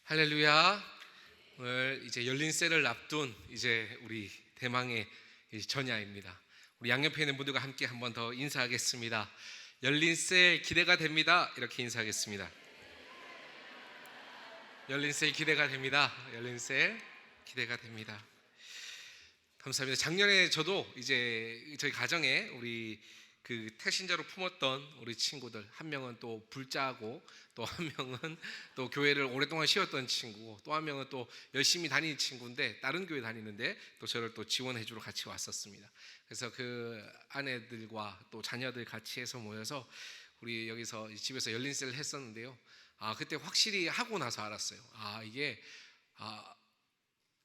할렐루야. 오늘 이제 열린 셀을 앞둔 이제 우리 대망의 전야입니다. 우리 양옆에 있는 분들과 함께 한 번 더 인사하겠습니다. 열린 셀 기대가 됩니다. 이렇게 인사하겠습니다. 열린 셀 기대가 됩니다. 열린 셀 기대가 됩니다. 감사합니다. 작년에 저도 이제 저희 가정에 우리 그 태신자로 품었던 우리 친구들, 한 명은 또 불자고 또 한 명은 또 교회를 오랫동안 쉬었던 친구고 또 한 명은 또 열심히 다니는 친구인데 다른 교회 다니는데 또 저를 또 지원해 주러 같이 왔었습니다. 그래서 그 아내들과 또 자녀들 같이 해서 모여서 우리 여기서 집에서 열린셀을 했었는데요. 그때 확실히 하고 나서 알았어요. 이게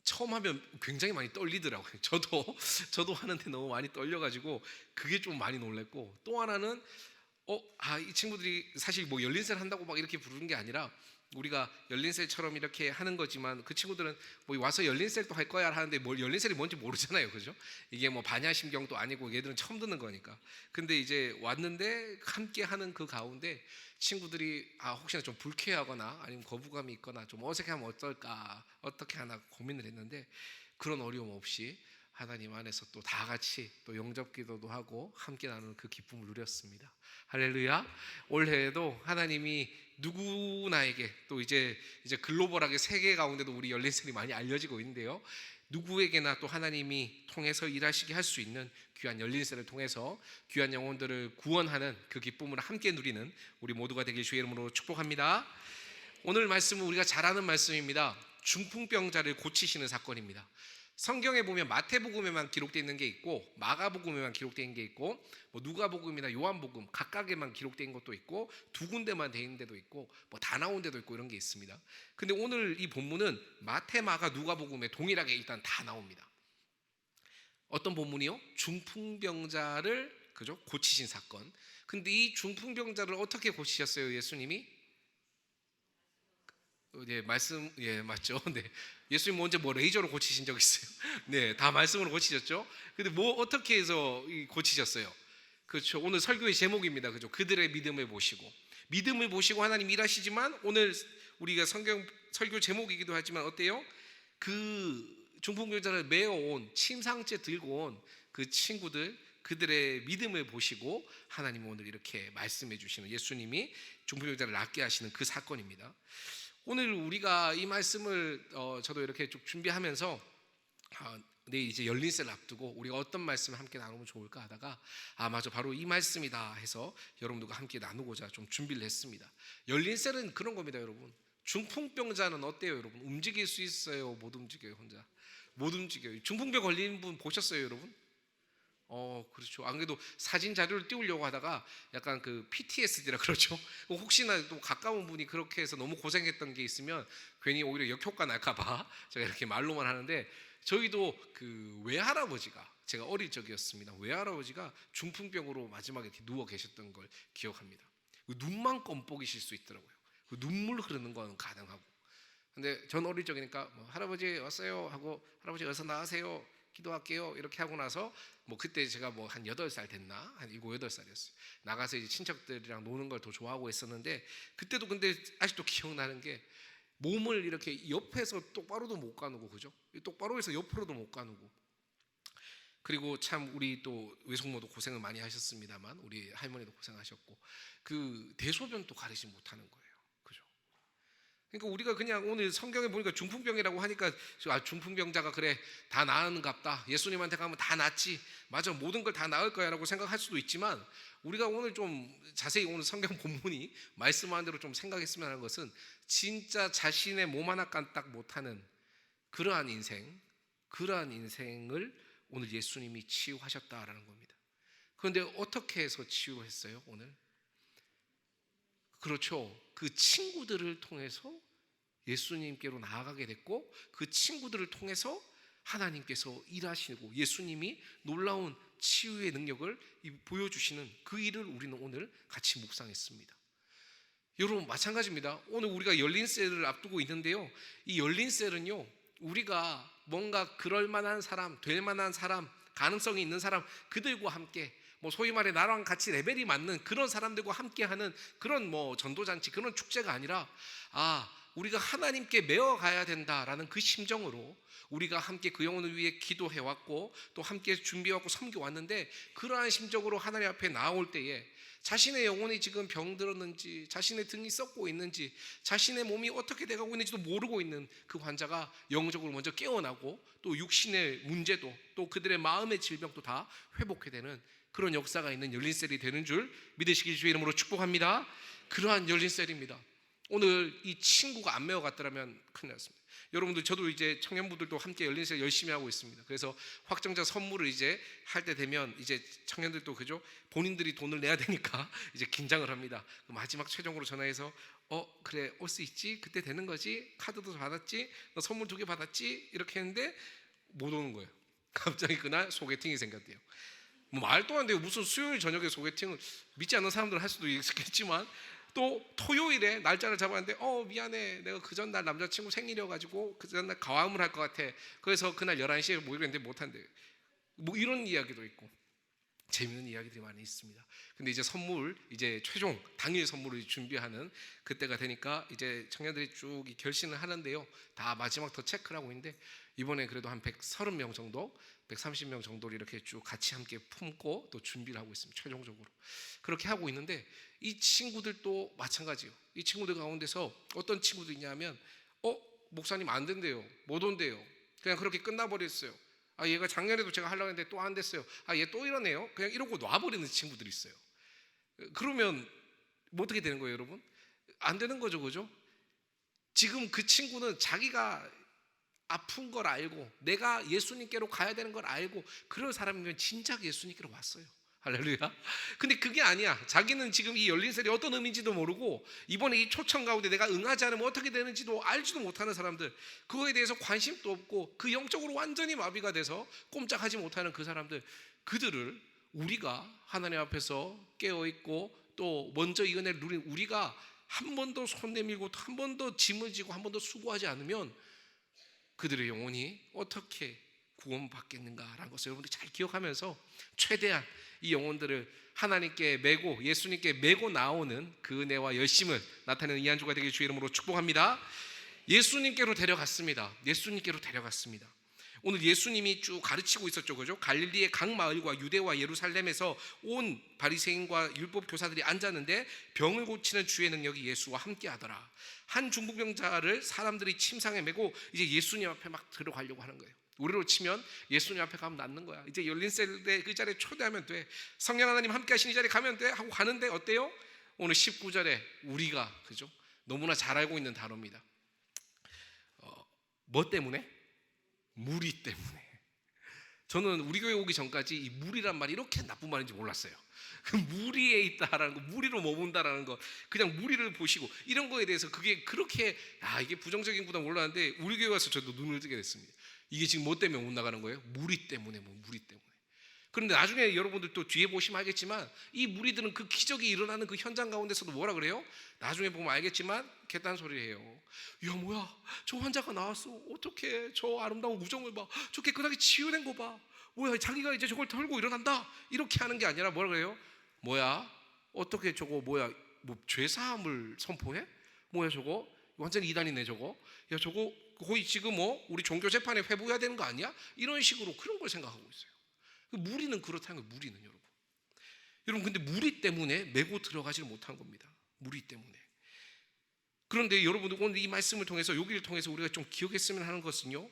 처음 하면 굉장히 많이 떨리더라고요. 저도 하는데 너무 많이 떨려가지고 그게 좀 많이 놀랬고, 또 하나는 이 친구들이 사실 뭐 열린셀 한다고 막 이렇게 부르는 게 아니라 우리가 열린셀처럼 이렇게 하는 거지만 그 친구들은 뭐 와서 열린셀도 할 거야 하는데 뭘 열린셀이 뭔지 모르잖아요, 그죠? 이게 뭐 반야심경도 아니고 얘들은 처음 듣는 거니까. 근데 이제 왔는데 함께 하는 그 가운데 친구들이 혹시나 좀 불쾌하거나 아니면 거부감이 있거나 좀 어색하면 어떨까, 어떻게 하나 고민을 했는데 그런 어려움 없이 하나님 안에서 또 다 같이 또 영접 기도도 하고 함께 나누는 그 기쁨을 누렸습니다. 할렐루야. 올해에도 하나님이 누구나에게 또 이제 글로벌하게 세계 가운데도 우리 열린셀이 많이 알려지고 있는데요. 누구에게나 또 하나님이 통해서 일하시게 할 수 있는 귀한 열린셀을 통해서 귀한 영혼들을 구원하는 그 기쁨을 함께 누리는 우리 모두가 되길 주의 이름으로 축복합니다. 오늘 말씀은 우리가 잘 아는 말씀입니다. 중풍병자를 고치시는 사건입니다. 성경에 보면 마태복음에만 기록되어 있는 게 있고 마가복음에만 기록되어 있는 게 있고 뭐 누가복음이나 요한복음 각각에만 기록되어 있는 것도 있고 두 군데만 되어 있는 데도 있고 뭐 다 나온 데도 있고 이런 게 있습니다. 근데 오늘 이 본문은 마태, 마가, 누가복음에 동일하게 일단 다 나옵니다. 어떤 본문이요? 중풍병자를 고치신 사건. 근데 이 중풍병자를 어떻게 고치셨어요, 예수님이? 네, 말씀, 맞죠. 네, 예수님 언제 뭐 레이저로 고치신 적 있어요? 네, 다 말씀으로 고치셨죠. 근데 뭐 어떻게 해서 고치셨어요? 그렇죠. 오늘 설교의 제목입니다. 그죠? 그들의 믿음을 보시고 하나님 일하시지만 오늘 우리가 성경 설교 제목이기도 하지만 어때요? 그 중풍병자를 메어온 침상째 들고 온 그 친구들, 그들의 믿음을 보시고 하나님 오늘 이렇게 말씀해 주시는, 예수님이 중풍병자를 낫게 하시는 그 사건입니다. 오늘 우리가 이 말씀을 저도 이렇게 쭉 준비하면서 내일 이제 열린셀 앞두고 우리가 어떤 말씀을 함께 나누면 좋을까 하다가 맞아, 바로 이 말씀이다 해서 여러분들과 함께 나누고자 좀 준비를 했습니다. 열린셀은 그런 겁니다, 여러분. 중풍병자는 어때요, 여러분? 움직일 수 있어요? 못 움직여요? 혼자 못 움직여요. 중풍병 걸린 분 보셨어요, 여러분? 그렇죠. 안 그래도 사진 자료를 띄우려고 하다가 약간 그 PTSD라 그러죠. 혹시나 또 가까운 분이 그렇게 해서 너무 고생했던 게 있으면 괜히 오히려 역효과 날까봐 제가 이렇게 말로만 하는데, 저희도 그 외할아버지가, 제가 어릴 적이었습니다. 외할아버지가 중풍병으로 마지막에 이렇게 누워 계셨던 걸 기억합니다. 눈만 껌뻑이실 수 있더라고요. 눈물 흐르는 건 가능하고. 근데 전 어릴 적이니까 할아버지 왔어요 하고 할아버지 어서 나가세요, 기도할게요 이렇게 하고 나서 그때 제가 한 8살 됐나? 한 7, 8살이었어요. 나가서 이제 친척들이랑 노는 걸 더 좋아하고 했었는데, 그때도 근데 아직도 기억나는 게 몸을 이렇게 옆에서 똑바로도 못 가누고, 그죠? 똑바로 해서 옆으로도 못 가누고. 그리고 참 우리 또 외숙모도 고생을 많이 하셨습니다만 우리 할머니도 고생하셨고 그 대소변도 가리지 못하는 거예요. 그죠? 그러니까 우리가 그냥 오늘 성경에 보니까 중풍병이라고 하니까 중풍병자가 그래 다 나은갑다, 예수님한테 가면 다 낫지, 맞아 모든 걸 다 나을 거야 라고 생각할 수도 있지만, 우리가 오늘 좀 자세히 오늘 성경 본문이 말씀하는 대로 좀 생각했으면 하는 것은 진짜 자신의 몸 하나 깐딱 못하는 그러한 인생을 오늘 예수님이 치유하셨다라는 겁니다. 그런데 어떻게 해서 치유했어요 오늘? 그렇죠. 그 친구들을 통해서 예수님께로 나아가게 됐고, 그 친구들을 통해서 하나님께서 일하시고 예수님이 놀라운 치유의 능력을 보여주시는 그 일을 우리는 오늘 같이 묵상했습니다. 여러분 마찬가지입니다. 오늘 우리가 열린셀을 앞두고 있는데요, 이 열린셀은요, 우리가 뭔가 그럴 만한 사람, 될 만한 사람, 가능성이 있는 사람, 그들과 함께 소위 말해 나랑 같이 레벨이 맞는 그런 사람들과 함께하는 그런 전도잔치, 그런 축제가 아니라 우리가 하나님께 메어 가야 된다라는 그 심정으로 우리가 함께 그 영혼을 위해 기도해왔고 또 함께 준비해왔고 섬겨왔는데, 그러한 심정으로 하나님 앞에 나올 때에 자신의 영혼이 지금 병들었는지, 자신의 등이 썩고 있는지, 자신의 몸이 어떻게 돼가고 있는지도 모르고 있는 그 환자가 영적으로 먼저 깨어나고 또 육신의 문제도 또 그들의 마음의 질병도 다 회복해 되는 그런 역사가 있는 열린셀이 되는 줄 믿으시길 주의 이름으로 축복합니다. 그러한 열린셀입니다. 오늘 이 친구가 안 메어갔더라면 큰일 났습니다. 여러분들, 저도 이제 청년부들도 함께 열린셀 열심히 하고 있습니다. 그래서 확정자 선물을 이제 할 때 되면 이제 청년들도 그죠, 본인들이 돈을 내야 되니까 이제 긴장을 합니다. 마지막 최종으로 전화해서 그래 올 수 있지, 그때 되는 거지, 카드도 받았지, 너 선물 2개 받았지, 이렇게 했는데 못 오는 거예요. 갑자기 그날 소개팅이 생겼대요. 뭐 말도 안 돼요. 무슨 수요일 저녁에 소개팅을, 믿지 않는 사람들은 할 수도 있겠지만, 또 토요일에 날짜를 잡았는데 미안해, 내가 그 전날 남자친구 생일이어가지고 그 전날 가와음을 할 것 같아, 그래서 그날 11시에 모이려 했는데 못한대. 뭐 이런 이야기도 있고 재밌는 이야기들이 많이 있습니다. 근데 이제 선물, 이제 최종 당일 선물을 준비하는 그때가 되니까 이제 청년들이 쭉 결신을 하는데요, 다 마지막 더 체크를 하고 있는데, 이번에 그래도 한 130명 정도, 130명 정도를 이렇게 쭉 같이 함께 품고 또 준비를 하고 있습니다. 최종적으로 그렇게 하고 있는데, 이 친구들도 마찬가지요. 이 친구들 가운데서 어떤 친구도 있냐면 목사님 안 된대요, 못 온대요, 그냥 그렇게 끝나버렸어요. 얘가 작년에도 제가 하려고 했는데 또 안 됐어요. 얘 또 이러네요. 그냥 이러고 놔버리는 친구들이 있어요. 그러면 뭐 어떻게 되는 거예요, 여러분? 안 되는 거죠, 그죠? 지금 그 친구는 자기가 아픈 걸 알고 내가 예수님께로 가야 되는 걸 알고 그럴 사람이면 진작 예수님께로 왔어요. 할렐루야. 근데 그게 아니야. 자기는 지금 이 열린셀이 어떤 의미인지도 모르고 이번에 이 초청 가운데 내가 응하지 않으면 어떻게 되는지도 알지도 못하는 사람들, 그거에 대해서 관심도 없고 그 영적으로 완전히 마비가 돼서 꼼짝하지 못하는 그 사람들, 그들을 우리가 하나님 앞에서 깨어있고 또 먼저 이 은혜를 누린 우리가 한 번도 손 내밀고 한 번도 짐을 지고 한 번도 수고하지 않으면 그들의 영혼이 어떻게 구원받겠는가라는 것을 여러분들이 잘 기억하면서 최대한 이 영혼들을 하나님께 메고 예수님께 메고 나오는 그 은혜와 열심을 나타내는 이 한 주가 되길 주의 이름으로 축복합니다. 예수님께로 데려갔습니다. 예수님께로 데려갔습니다. 오늘 예수님이 쭉 가르치고 있었죠, 그죠? 갈릴리의 각 마을과 유대와 예루살렘에서 온 바리새인과 율법 교사들이 앉았는데 병을 고치는 주의 능력이 예수와 함께하더라. 한 중풍병자를 사람들이 침상에 메고 이제 예수님 앞에 막 들어가려고 하는 거예요. 우리로 치면 예수님 앞에 가면 낫는 거야. 이제 열린셀에 그 자리에 초대하면 돼. 성령 하나님 함께 하신 이 자리에 가면 돼 하고 가는데 어때요? 오늘 19절에 우리가, 그죠? 너무나 잘 알고 있는 단어입니다. 뭐 때문에? 무리 때문에. 저는 우리 교회 오기 전까지 이 무리란 말이 이렇게 나쁜 말인지 몰랐어요. 그 무리에 있다라는 거, 무리로 머문다라는 거, 그냥 무리를 보시고 이런 거에 대해서 그게 그렇게 이게 부정적인 구나 몰랐는데 우리 교회 와서 저도 눈을 뜨게 됐습니다. 이게 지금 뭐 때문에 못 나가는 거예요? 무리 때문에, 무리 때문에. 그런데 나중에 여러분들 또 뒤에 보시면 알겠지만 이 무리들은 그 기적이 일어나는 그 현장 가운데서도 뭐라 그래요? 나중에 보면 알겠지만 개딴 소리 해요. 야, 뭐야, 저 환자가 나왔어, 어떻게 저 아름다운 우정을 봐, 저 깨끗하게 치유된 거 봐, 뭐야, 자기가 이제 저걸 털고 일어난다, 이렇게 하는 게 아니라 뭐라 그래요? 뭐야, 어떻게 저거 뭐야, 뭐 죄사함을 선포해? 뭐야 저거, 완전 이단이네 저거. 야, 저거 거의 지금 우리 종교 재판에 회부해야 되는 거 아니야? 이런 식으로 그런 걸 생각하고 있어요. 무리는 그렇다는 거예요. 무리는 여러분 근데 무리 때문에 메고 들어가지 못한 겁니다. 무리 때문에. 그런데 여러분들 오늘 이 말씀을 통해서, 여기를 통해서 우리가 좀 기억했으면 하는 것은요,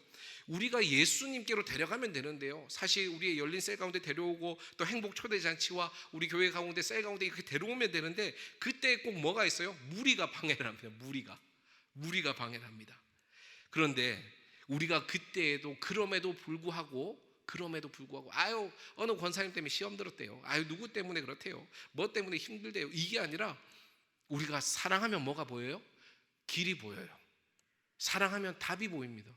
우리가 예수님께로 데려가면 되는데요, 사실 우리의 열린 셀 가운데 데려오고 또 행복 초대 잔치와 우리 교회 가운데 셀 가운데 이렇게 데려오면 되는데, 그때 꼭 뭐가 있어요? 무리가 방해를 합니다. 무리가 방해를 합니다. 그런데 우리가 그때에도 그럼에도 불구하고 어느 권사님 때문에 시험 들었대요, 누구 때문에 그렇대요, 뭐 때문에 힘들대요, 이게 아니라 우리가 사랑하면 뭐가 보여요? 길이 보여요. 사랑하면 답이 보입니다.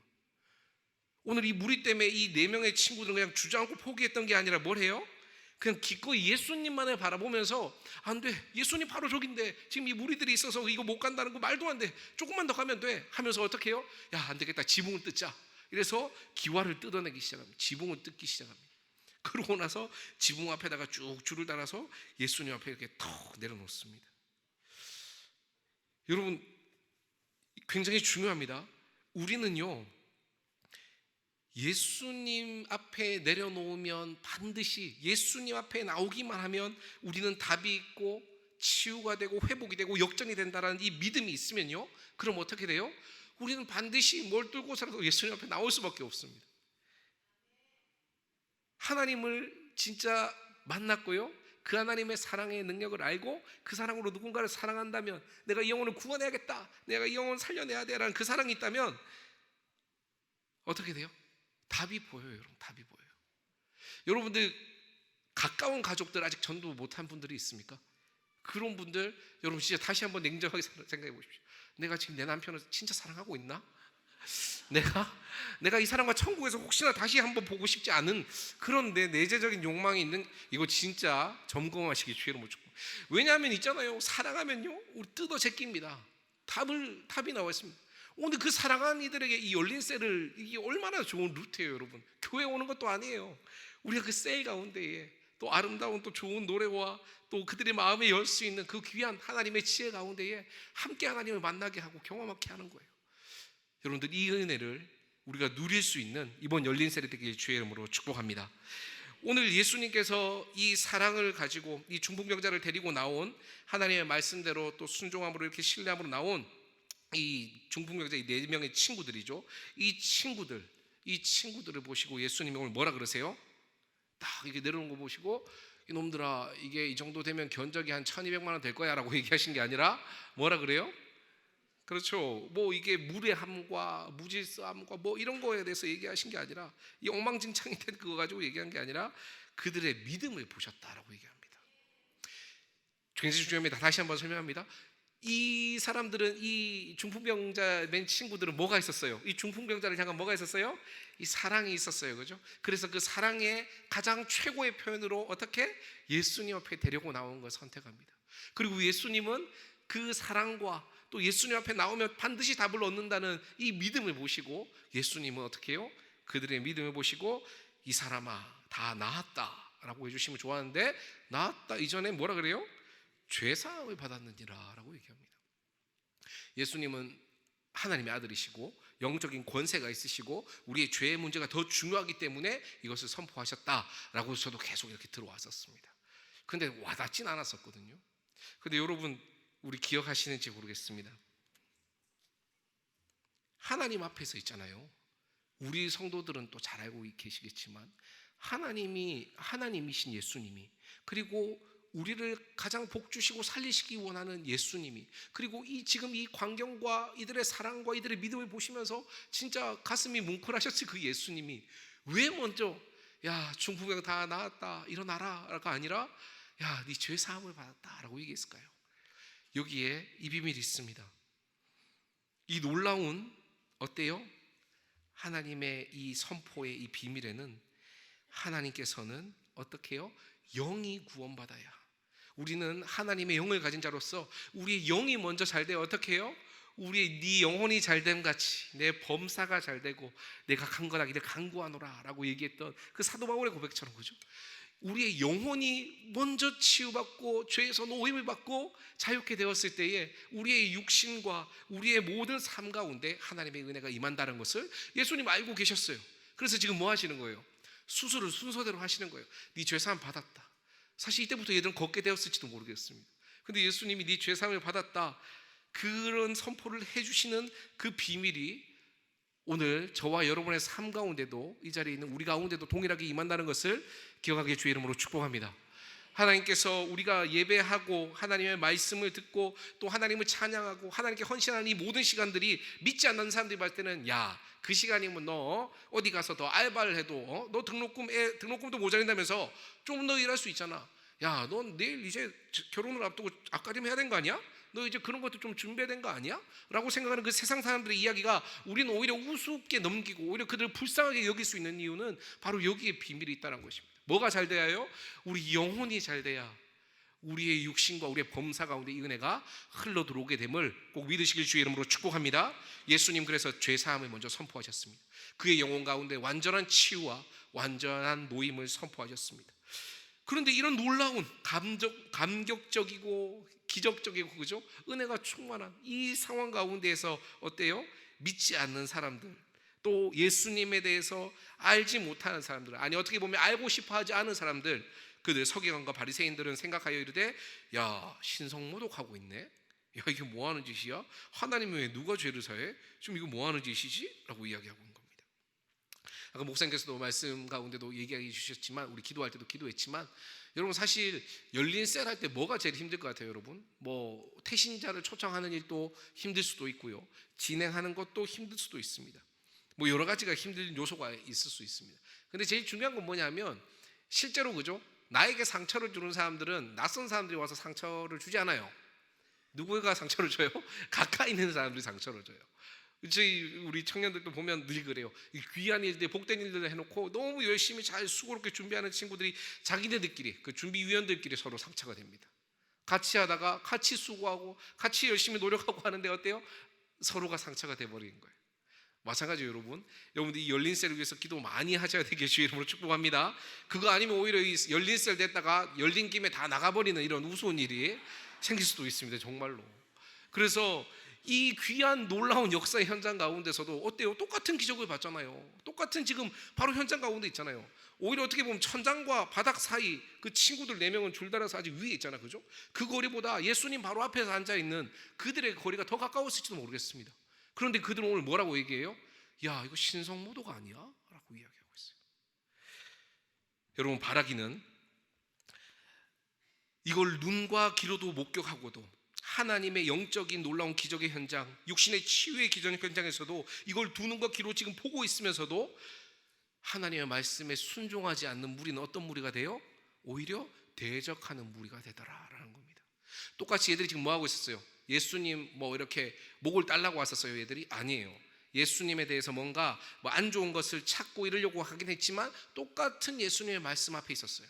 오늘 이 무리 때문에 이 4명의 친구들은 그냥 주저앉고 포기했던 게 아니라 뭘 해요? 그냥 기꺼이 예수님만을 바라보면서 안 돼, 예수님 바로 저긴데 지금 이 무리들이 있어서 이거 못 간다는 거 말도 안 돼, 조금만 더 가면 돼 하면서 어떻게 해요? 야, 안 되겠다, 지붕을 뜯자. 이래서 기와를 뜯어내기 시작합니다. 지붕을 뜯기 시작합니다. 그러고 나서 지붕 앞에다가 쭉 줄을 달아서 예수님 앞에 이렇게 턱 내려놓습니다. 여러분, 굉장히 중요합니다. 우리는요, 예수님 앞에 내려놓으면 반드시 예수님 앞에 나오기만 하면 우리는 답이 있고 치유가 되고 회복이 되고 역전이 된다는 이 믿음이 있으면요, 그럼 어떻게 돼요? 우리는 반드시 뭘 뚫고서라도 예수님 앞에 나올 수밖에 없습니다. 하나님을 진짜 만났고요, 그 하나님의 사랑의 능력을 알고 그 사랑으로 누군가를 사랑한다면, 내가 이 영혼을 구원해야겠다, 내가 이 영혼을 살려내야 돼라는 그 사랑이 있다면 어떻게 돼요? 답이 보여요. 여러분, 답이 보여요. 여러분들 가까운 가족들 아직 전도 못한 분들이 있습니까? 그런 분들, 여러분 진짜 다시 한번 냉정하게 생각해 보십시오. 내가 지금 내 남편을 진짜 사랑하고 있나? 내가 이 사람과 천국에서 혹시나 다시 한번 보고 싶지 않은 그런 내 내재적인 욕망이 있는, 이거 진짜 점검하시기 주의로 못 주고. 왜냐하면 있잖아요, 사랑하면요 우리 뜯어 제낍니다. 답이 나와 있습니다. 오늘 그 사랑하는 이들에게 이 열린 셀을, 이게 얼마나 좋은 루트예요. 여러분, 교회 오는 것도 아니에요. 우리가 그 셀 가운데에 또 아름다운 또 좋은 노래와 또 그들의 마음에 열 수 있는 그 귀한 하나님의 지혜 가운데에 함께 하나님을 만나게 하고 경험하게 하는 거예요. 여러분들, 이 은혜를 우리가 누릴 수 있는 이번 열린 셀이 되길 주의 이름으로 축복합니다. 오늘 예수님께서 이 사랑을 가지고 이 중풍병자를 데리고 나온, 하나님의 말씀대로 또 순종함으로 이렇게 신뢰함으로 나온 이 중풍병자 이 4명의 친구들이죠. 이 친구들을 보시고 예수님이 오늘 뭐라 그러세요? 딱 이렇게 내려오는 거 보시고, 이놈들아, 이게 이 정도 되면 견적이 한 1200만 원 될 거야 라고 얘기하신 게 아니라 뭐라 그래요? 그렇죠. 뭐 이게 무례함과 무질서함과 뭐 이런 거에 대해서 얘기하신 게 아니라, 이 엉망진창이 된 그거 가지고 얘기한 게 아니라 그들의 믿음을 보셨다라고 얘기합니다. 굉장히 중요합니다. 다시 한번 설명합니다. 이 사람들은, 이 중풍병자 맨 친구들은 뭐가 있었어요? 이 중풍병자를 향한 뭐가 있었어요? 이 사랑이 있었어요. 그죠? 그래서 그 사랑의 가장 최고의 표현으로 어떻게? 예수님 앞에 데리고 나온 걸 선택합니다. 그리고 예수님은 그 사랑과 또 예수님 앞에 나오면 반드시 답을 얻는다는 이 믿음을 보시고, 예수님은 어떻게 해요? 그들의 믿음을 보시고, 이 사람아 다 나았다 라고 해주시면 좋아하는데, 나았다 이전에 뭐라 그래요? 죄사함을 받았느니라 라고 얘기합니다. 예수님은 하나님의 아들이시고 영적인 권세가 있으시고 우리의 죄의 문제가 더 중요하기 때문에 이것을 선포하셨다라고 저도 계속 이렇게 들어왔었습니다. 근데 와닿진 않았었거든요. 근데 여러분, 우리 기억하시는지 모르겠습니다. 하나님 앞에서 있잖아요, 우리 성도들은 또 잘 알고 계시겠지만 하나님이신 예수님이, 그리고 우리를 가장 복주시고 살리시기 원하는 예수님이, 그리고 지금 이 광경과 이들의 사랑과 이들의 믿음을 보시면서 진짜 가슴이 뭉클하셨지, 그 예수님이 왜 먼저 야 중풍병 다 나았다 일어나라 라가 아니라 야 네 죄 사함을 받았다 라고 얘기했을까요? 여기에 이 비밀이 있습니다. 이 놀라운, 어때요? 하나님의 이 선포의 이 비밀에는 하나님께서는 어떻게 해요? 영이 구원받아야, 우리는 하나님의 영을 가진 자로서 우리의 영이 먼저 잘 돼야 어떻게 해요? 네 영혼이 잘됨 같이 내 범사가 잘 되고 내가 강건하기를 간구하노라 라고 얘기했던 그 사도 바울의 고백처럼, 그죠? 우리의 영혼이 먼저 치유받고 죄에서 노임을 받고 자유케 되었을 때에 우리의 육신과 우리의 모든 삶 가운데 하나님의 은혜가 임한다는 것을 예수님 알고 계셨어요. 그래서 지금 뭐 하시는 거예요? 수술을 순서대로 하시는 거예요. 네 죄사함 받았다. 사실 이때부터 얘들은 걷게 되었을지도 모르겠습니다. 근데 예수님이 네 죄사함을 받았다, 그런 선포를 해주시는 그 비밀이 오늘 저와 여러분의 삶 가운데도, 이 자리에 있는 우리 가운데도 동일하게 임한다는 것을 기억하게 주의 이름으로 축복합니다. 하나님께서 우리가 예배하고 하나님의 말씀을 듣고 또 하나님을 찬양하고 하나님께 헌신하는 이 모든 시간들이 믿지 않는 사람들이 봤을 때는, 야 그 시간이면 너 어디 가서 더 알바를 해도 너 등록금도 모자란다면서 좀 더 일할 수 있잖아. 야 넌 내일 이제 결혼을 앞두고 앞가림 해야 되는 거 아니야? 너 이제 그런 것도 좀 준비된 거 아니야? 라고 생각하는 그 세상 사람들의 이야기가 우리는 오히려 우습게 넘기고 오히려 그들을 불쌍하게 여길 수 있는 이유는 바로 여기에 비밀이 있다는 것입니다. 뭐가 잘 돼야요? 우리 영혼이 잘 돼야 우리의 육신과 우리의 범사 가운데 이 은혜가 흘러 들어오게 됨을 꼭 믿으시길 주의 이름으로 축복합니다. 예수님 그래서 죄사함을 먼저 선포하셨습니다. 그의 영혼 가운데 완전한 치유와 완전한 노임을 선포하셨습니다. 그런데 이런 놀라운 감격적이고 기적적이고 그죠? 은혜가 충만한 이 상황 가운데에서 어때요? 믿지 않는 사람들, 또 예수님에 대해서 알지 못하는 사람들, 아니 어떻게 보면 알고 싶어 하지 않은 사람들, 그들 서기관과 바리새인들은 생각하여 이르되 야 신성모독하고 있네. 야 이게 뭐하는 짓이야? 하나님은 왜 누가 죄를 사해? 지금 이거 뭐하는 짓이지? 라고 이야기하고 있는 겁니다. 아까 목사님께서도 말씀 가운데도 얘기해 주셨지만, 우리 기도할 때도 기도했지만, 여러분 사실 열린 셀 할 때 뭐가 제일 힘들 것 같아요? 여러분 뭐 태신자를 초청하는 일도 힘들 수도 있고요, 진행하는 것도 힘들 수도 있습니다. 뭐 여러 가지가 힘든 요소가 있을 수 있습니다. 근데 제일 중요한 건 뭐냐면, 실제로 그죠? 나에게 상처를 주는 사람들은 낯선 사람들이 와서 상처를 주지 않아요. 누구가 상처를 줘요? 가까이 있는 사람들이 상처를 줘요. 저희 우리 청년들도 보면 늘 그래요. 귀한 일들, 복된 일들을 해놓고 너무 열심히 잘 수고롭게 준비하는 친구들이 자기네들끼리, 그 준비위원들끼리 서로 상처가 됩니다. 같이 하다가 같이 수고하고 같이 열심히 노력하고 하는데 어때요? 서로가 상처가 돼버리는 거예요. 마찬가지로 여러분들 이 열린 셀을 위해서 기도 많이 하셔야 되게 주의 이름으로 축복합니다. 그거 아니면 오히려 이 열린 셀 됐다가 열린 김에 다 나가버리는 이런 우스운 일이 생길 수도 있습니다. 정말로. 그래서 이 귀한 놀라운 역사의 현장 가운데서도 어때요? 똑같은 기적을 봤잖아요. 똑같은 지금 바로 현장 가운데 있잖아요. 오히려 어떻게 보면 천장과 바닥 사이 그 친구들 4명은 줄달아서 아직 위에 있잖아, 그죠? 그 거리보다 예수님 바로 앞에서 앉아있는 그들의 거리가 더 가까웠을지도 모르겠습니다. 그런데 그들은 오늘 뭐라고 얘기해요? 야 이거 신성모독 아니야? 라고 이야기하고 있어요. 여러분 바라기는 이걸 눈과 귀로도 목격하고도, 하나님의 영적인 놀라운 기적의 현장, 육신의 치유의 기적 현장에서도 이걸 두 눈과 귀로 지금 보고 있으면서도 하나님의 말씀에 순종하지 않는 무리는 어떤 무리가 돼요? 오히려 대적하는 무리가 되더라라는 겁니다. 똑같이 얘들이 지금 뭐 하고 있었어요? 예수님 뭐 이렇게 목을 딸라고 왔었어요? 얘들이 아니에요. 예수님에 대해서 뭔가 뭐 안 좋은 것을 찾고 이러려고 하긴 했지만 똑같은 예수님의 말씀 앞에 있었어요.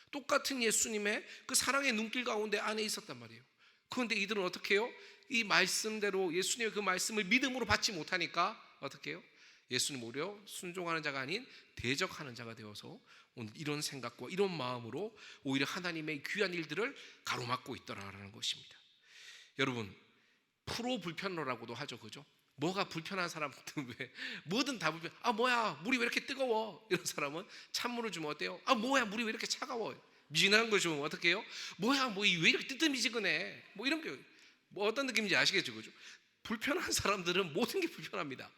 똑같은 예수님의 그 사랑의 눈길 가운데 안에 있었단 말이에요. 그런데 이들은 어떻게 해요? 이 말씀대로 예수님의 그 말씀을 믿음으로 받지 못하니까 어떻게 해요? 예수님 오히려 순종하는 자가 아닌 대적하는 자가 되어서 오늘 이런 생각과 이런 마음으로 오히려 하나님의 귀한 일들을 가로막고 있더라라는 것입니다. 여러분 프로 불편러라고도 하죠, 그죠? 뭐가 불편한 사람들은 왜 뭐든 다 불편. 아 뭐야 물이 왜 이렇게 뜨거워? 이런 사람은 찬물을 주면 어때요? 아 뭐야 물이 왜 이렇게 차가워? 미진한 걸 주면 어떻게 해요? 뭐야 뭐 왜 이렇게 뜨뜻미지근해? 뭐 이런 게 뭐 어떤 느낌인지 아시겠죠, 그죠? 불편한 사람들은 모든 게 불편합니다.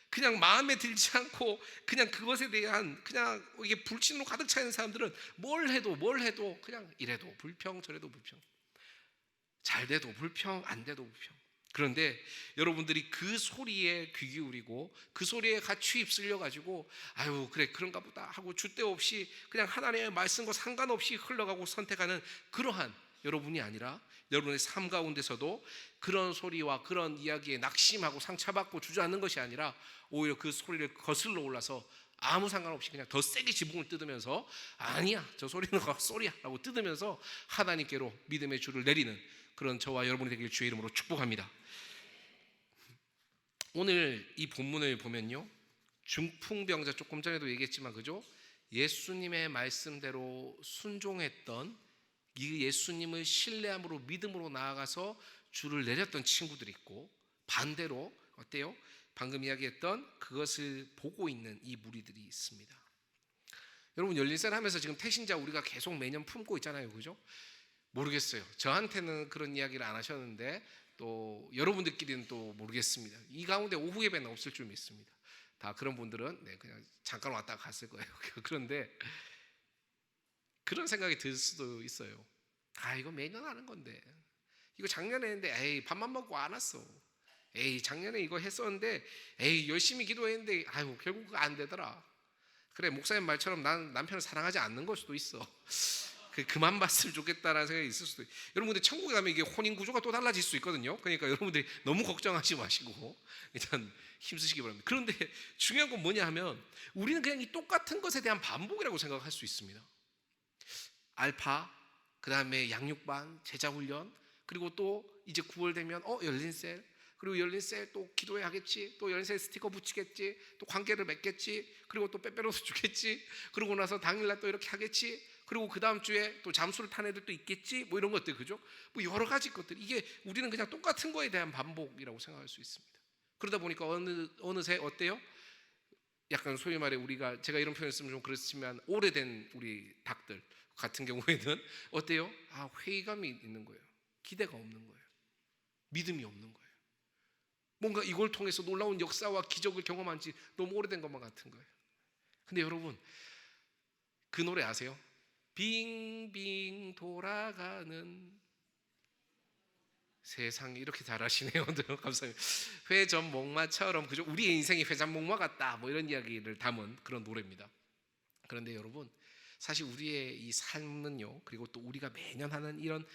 그냥 마음에 들지 않고 그냥 그것에 대한 그냥 이게 불신으로 가득 차 있는 사람들은 뭘 해도 그냥 이래도 불평 저래도 불평, 잘 돼도 불평 안 돼도 불평. 그런데 여러분들이 그 소리에 귀 기울이고 그 소리에 같이 휩쓸려 가지고 아유 그래 그런가 보다 하고 줏대 없이 그냥 하나님의 말씀과 상관없이 흘러가고 선택하는 그러한 여러분이 아니라, 여러분의 삶 가운데서도 그런 소리와 그런 이야기에 낙심하고 상처받고 주저앉는 것이 아니라 오히려 그 소리를 거슬러 올라서 아무 상관없이 그냥 더 세게 지붕을 뜯으면서 아니야 저 소리는 헛소리야 라고 뜯으면서 하나님께로 믿음의 줄을 내리는 그런 저와 여러분이 되길 주의 이름으로 축복합니다. 오늘 이 본문을 보면요, 중풍병자, 조금 전에도 얘기했지만 그죠? 예수님의 말씀대로 순종했던 이 예수님을 신뢰함으로 믿음으로 나아가서 줄을 내렸던 친구들이 있고, 반대로 어때요? 방금 이야기했던 그것을 보고 있는 이 무리들이 있습니다. 여러분 열린셀 하면서 지금 태신자 우리가 계속 매년 품고 있잖아요, 그죠? 모르겠어요. 저한테는 그런 이야기를 안 하셨는데 또 여러분들끼리는 또 모르겠습니다. 이 가운데 오후 예배는 없을 줄 믿습니다. 다 그런 분들은 그냥 잠깐 왔다가 갔을 거예요. 그런데 그런 생각이 들 수도 있어요. 아 이거 매년 하는 건데, 이거 작년에 했는데 에이 밥만 먹고 안 왔어. 에이 작년에 이거 했었는데 에이 열심히 기도했는데 아유 결국 그거 안 되더라. 그래 목사님 말처럼 난 남편을 사랑하지 않는 걸 수도 있어. 그만 봤으면 좋겠다라는 생각이 있을 수도 있어요. 여러분들 천국에 가면 이게 혼인 구조가 또 달라질 수 있거든요. 그러니까 여러분들이 너무 걱정하지 마시고 일단 힘쓰시기 바랍니다. 그런데 중요한 건 뭐냐 하면 우리는 그냥 이 똑같은 것에 대한 반복이라고 생각할 수 있습니다. 알파, 그 다음에 양육반, 제자훈련, 그리고 또 이제 9월 되면 열린셀, 그리고 열린셀 또 기도회 하겠지, 또 열린셀 스티커 붙이겠지, 또 관계를 맺겠지, 그리고 또 빼빼로도 주겠지, 그러고 나서 당일날 또 이렇게 하겠지. 그리고 그 다음 주에 또 잠수를 탄 애들도 있겠지, 뭐 이런 것들, 그죠? 뭐 여러 가지 것들, 이게 우리는 그냥 똑같은 거에 대한 반복이라고 생각할 수 있습니다. 그러다 보니까 어느새 어때요? 약간 소위 말해 우리가, 제가 이런 표현을 쓰면 좀 그렇지만, 오래된 우리 닭들 같은 경우에는 어때요? 회의감이 있는 거예요. 기대가 없는 거예요. 믿음이 없는 거예요. 뭔가 이걸 통해서 놀라운 역사와 기적을 경험한 지 너무 오래된 것만 같은 거예요. 근데 여러분, 그 노래 아세요? 빙빙 돌아가는 세상, 이렇게 잘하시네요. 감사합니다. 회전목마처럼, 그죠? 우리의 인생이 회전목마 같다, 뭐 이런 이야기를 담은 그런 노래입니다. 그런데 여러분, 사실 우리의 이 삶은요, 그리고 또 우리가 매년 하는 이런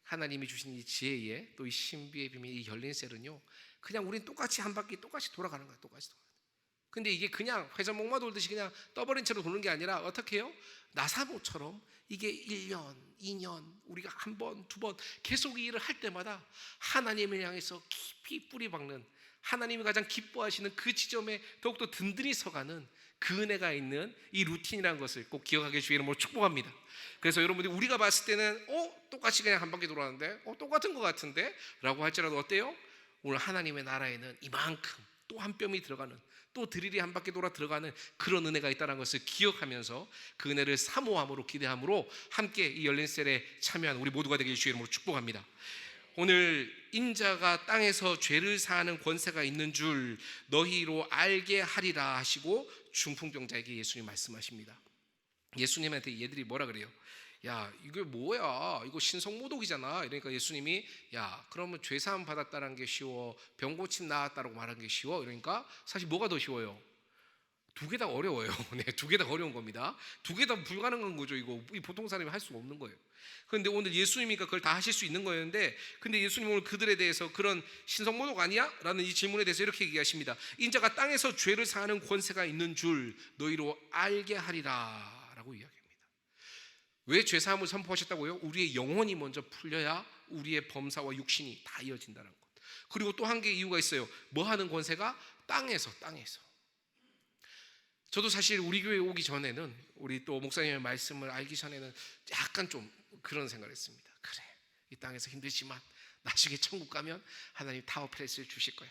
하나님이 주신 이 지혜의, 또 이 신비의 비밀, 이 열린 셀은요, 그냥 우린 똑같이 한 바퀴 똑같이 돌아가는 거예요. 똑같이 돌아가는 거예요. 근데 이게 그냥 회전목마 돌듯이 그냥 떠버린 채로 도는 게 아니라 어떻게 해요? 나사모처럼 이게 1년, 2년, 우리가 한 번, 두 번 계속 이 일을 할 때마다 하나님을 향해서 깊이 뿌리 박는, 하나님이 가장 기뻐하시는 그 지점에 더욱더 든든히 서가는 그 은혜가 있는 이 루틴이라는 것을 꼭 기억하게 주의 이름으로 축복합니다. 그래서 여러분들이 우리가 봤을 때는 똑같이 그냥 한 바퀴 돌아가는데 똑같은 것 같은데 라고 할지라도 어때요? 오늘 하나님의 나라에는 이만큼 또 한 뼘이 들어가는, 또 드릴이 한 바퀴 돌아 들어가는 그런 은혜가 있다는 것을 기억하면서 그 은혜를 사모함으로, 기대함으로 함께 이 열린 셀에 참여한 우리 모두가 되길 주의 이름으로 축복합니다. 오늘 인자가 땅에서 죄를 사하는 권세가 있는 줄 너희로 알게 하리라 하시고 중풍병자에게 예수님 말씀하십니다. 예수님한테 얘들이 뭐라 그래요? 야, 이게 뭐야? 이거 신성모독이잖아. 이러니까 예수님이, 야, 그러면 죄사함 받았다는 게 쉬워, 병 고침 나았다라고 말하는 게 쉬워? 이러니까 사실 뭐가 더 쉬워요? 두 개 다 어려워요. 네, 두 개 다 어려운 겁니다. 두 개 다 불가능한 거죠. 이거 보통 사람이 할 수가 없는 거예요. 그런데 오늘 예수님이니까 그걸 다 하실 수 있는 거였는데, 근데 예수님 오늘 그들에 대해서 그런 신성모독 아니야? 라는 이 질문에 대해서 이렇게 얘기하십니다. 인자가 땅에서 죄를 사하는 권세가 있는 줄 너희로 알게 하리라 라고 이야기합니다. 왜 죄사함을 선포하셨다고요? 우리의 영혼이 먼저 풀려야 우리의 범사와 육신이 다 이어진다는 것. 그리고 또 한 개 이유가 있어요. 뭐 하는 권세가? 땅에서. 저도 사실 우리 교회 오기 전에는, 우리 또 목사님의 말씀을 알기 전에는 약간 좀 그런 생각을 했습니다. 그래, 이 땅에서 힘들지만 나중에 천국 가면 하나님 타워 플레이스를 주실 거야.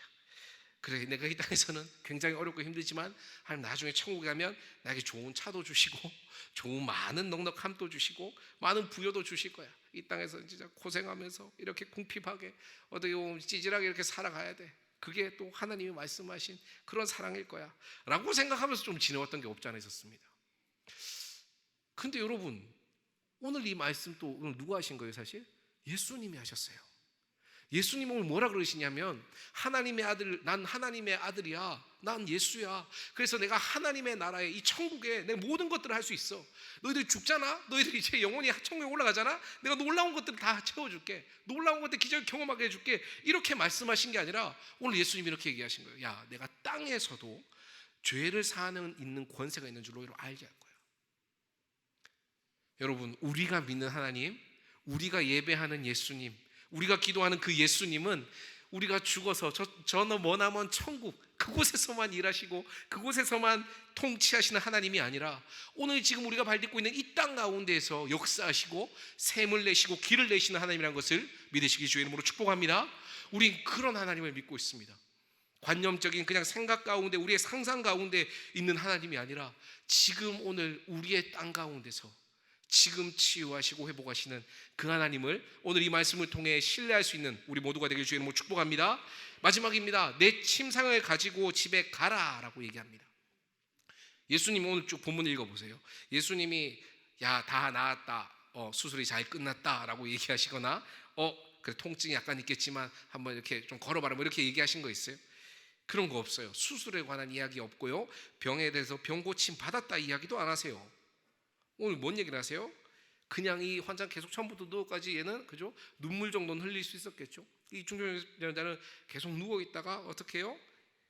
그래, 내가 이 땅에서는 굉장히 어렵고 힘들지만 하나님 나중에 천국에 가면 나에게 좋은 차도 주시고 좋은 많은 넉넉함도 주시고 많은 부여도 주실 거야. 이 땅에서 진짜 고생하면서 이렇게 궁핍하게 어떻게 보면 찌질하게 이렇게 살아가야 돼. 그게 또 하나님이 말씀하신 그런 사랑일 거야 라고 생각하면서 좀 지내왔던 게 없지 않아 있었습니다. 근데 여러분, 오늘 이 말씀 또 누가 하신 거예요? 사실 예수님이 하셨어요. 예수님 오늘 뭐라 그러시냐면, 하나님의 아들, 난 하나님의 아들이야, 난 예수야. 그래서 내가 하나님의 나라에, 이 천국에 내 모든 것들을 할 수 있어. 너희들 죽잖아, 너희들 이제 영원히 천국에 올라가잖아, 내가 놀라운 것들을 다 채워줄게, 놀라운 것들 기적을 경험하게 해줄게. 이렇게 말씀하신 게 아니라 오늘 예수님이 이렇게 얘기하신 거예요. 야, 내가 땅에서도 죄를 사하는 있는 권세가 있는 줄 너희로 알게 할 거야. 여러분, 우리가 믿는 하나님, 우리가 예배하는 예수님, 우리가 기도하는 그 예수님은 우리가 죽어서 저 머나먼 천국, 그곳에서만 일하시고 그곳에서만 통치하시는 하나님이 아니라 오늘 지금 우리가 발딛고 있는 이 땅 가운데에서 역사하시고 샘을 내시고 길을 내시는 하나님이라는 것을 믿으시기 주의 이름으로 축복합니다. 우린 그런 하나님을 믿고 있습니다. 관념적인 그냥 생각 가운데, 우리의 상상 가운데 있는 하나님이 아니라 지금 오늘 우리의 땅 가운데서 지금 치유하시고 회복하시는 그 하나님을 오늘 이 말씀을 통해 신뢰할 수 있는 우리 모두가 되길 주의 이름으로 축복합니다. 마지막입니다. 내 침상을 가지고 집에 가라라고 얘기합니다. 예수님 오늘 쭉 본문 읽어보세요. 예수님이 야, 다 나았다, 수술이 잘 끝났다라고 얘기하시거나 그래, 통증이 약간 있겠지만 한번 이렇게 좀 걸어봐라, 뭐 이렇게 얘기하신 거 있어요? 그런 거 없어요. 수술에 관한 이야기 없고요, 병에 대해서 병 고침 받았다 이야기도 안 하세요. 오늘 뭔 얘기를 하세요? 그냥 이 환자 계속 처음부터 얘는 그죠? 눈물 정도는 흘릴 수 있었겠죠. 이 중증자는 계속 누워 있다가 어떻게 해요?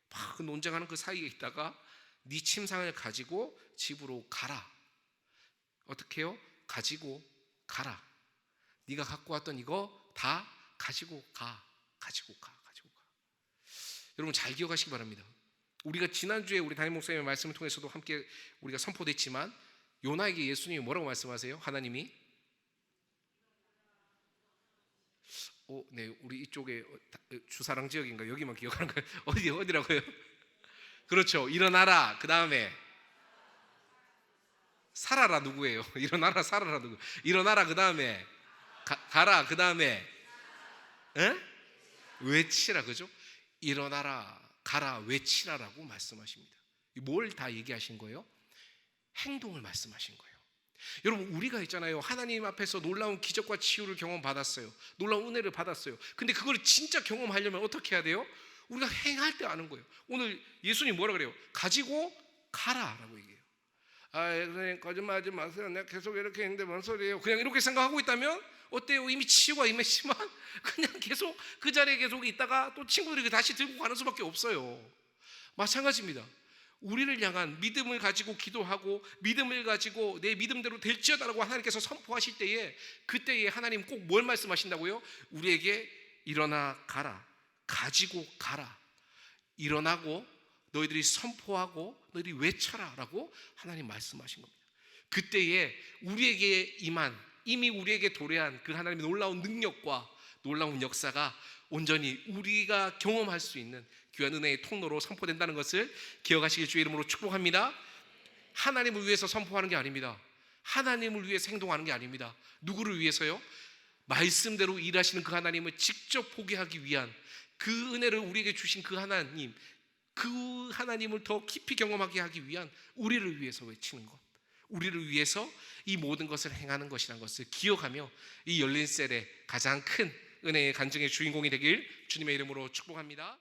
막 논쟁하는 그 사이에 있다가 네 침상을 가지고 집으로 가라. 어떻게 해요? 가지고 가라. 네가 갖고 왔던 이거 다 가지고 가. 여러분 잘 기억하시기 바랍니다. 우리가 지난주에 우리 담임 목사님의 말씀을 통해서도 함께 우리가 선포됐지만, 요나에게 예수님이 뭐라고 말씀하세요? 하나님이 네, 우리 이쪽에 주사랑 지역인가 여기만 기억하는 거예요? 어디라고요? 그렇죠. 일어나라. 그 다음에 살아라 누구예요? 일어나라 살아라 누구? 일어나라 그 다음에 가라 그 다음에 외치라 그죠? 일어나라 가라 외치라라고 말씀하십니다. 뭘 다 얘기하신 거예요? 행동을 말씀하신 거예요. 여러분 우리가 있잖아요. 하나님 앞에서 놀라운 기적과 치유를 경험받았어요. 놀라운 은혜를 받았어요. 근데 그걸 진짜 경험하려면 어떻게 해야 돼요? 우리가 행할 때 아는 거예요. 오늘 예수님 뭐라 그래요? 가지고 가라라고 얘기해요. 선생님 거짓말하지 마세요. 내가 계속 이렇게 했는데 뭔 소리예요? 그냥 이렇게 생각하고 있다면 어때요? 이미 치유가 임했지만 그냥 계속 그 자리에 계속 있다가 또 친구들이 다시 들고 가는 수밖에 없어요. 마찬가지입니다. 우리를 향한 믿음을 가지고 기도하고 믿음을 가지고 내 믿음대로 될지어다라고 하나님께서 선포하실 때에 그때에 하나님 꼭 뭘 말씀하신다고요? 우리에게 일어나 가라, 가지고 가라, 일어나고 너희들이 선포하고 너희들이 외쳐라 라고 하나님 말씀하신 겁니다. 그때에 우리에게 임한 이미 우리에게 도래한 그 하나님의 놀라운 능력과 놀라운 역사가 온전히 우리가 경험할 수 있는 귀한 은혜의 통로로 선포된다는 것을 기억하시길 주의 이름으로 축복합니다. 하나님을 위해서 선포하는 게 아닙니다. 하나님을 위해서 행동하는 게 아닙니다. 누구를 위해서요? 말씀대로 일하시는 그 하나님을 직접 보게 하기 위한 그 은혜를 우리에게 주신 그 하나님, 그 하나님을 더 깊이 경험하게 하기 위한 우리를 위해서 외치는 것, 우리를 위해서 이 모든 것을 행하는 것이라는 것을 기억하며 이 열린 셀의 가장 큰 은혜의 간증의 주인공이 되길 주님의 이름으로 축복합니다.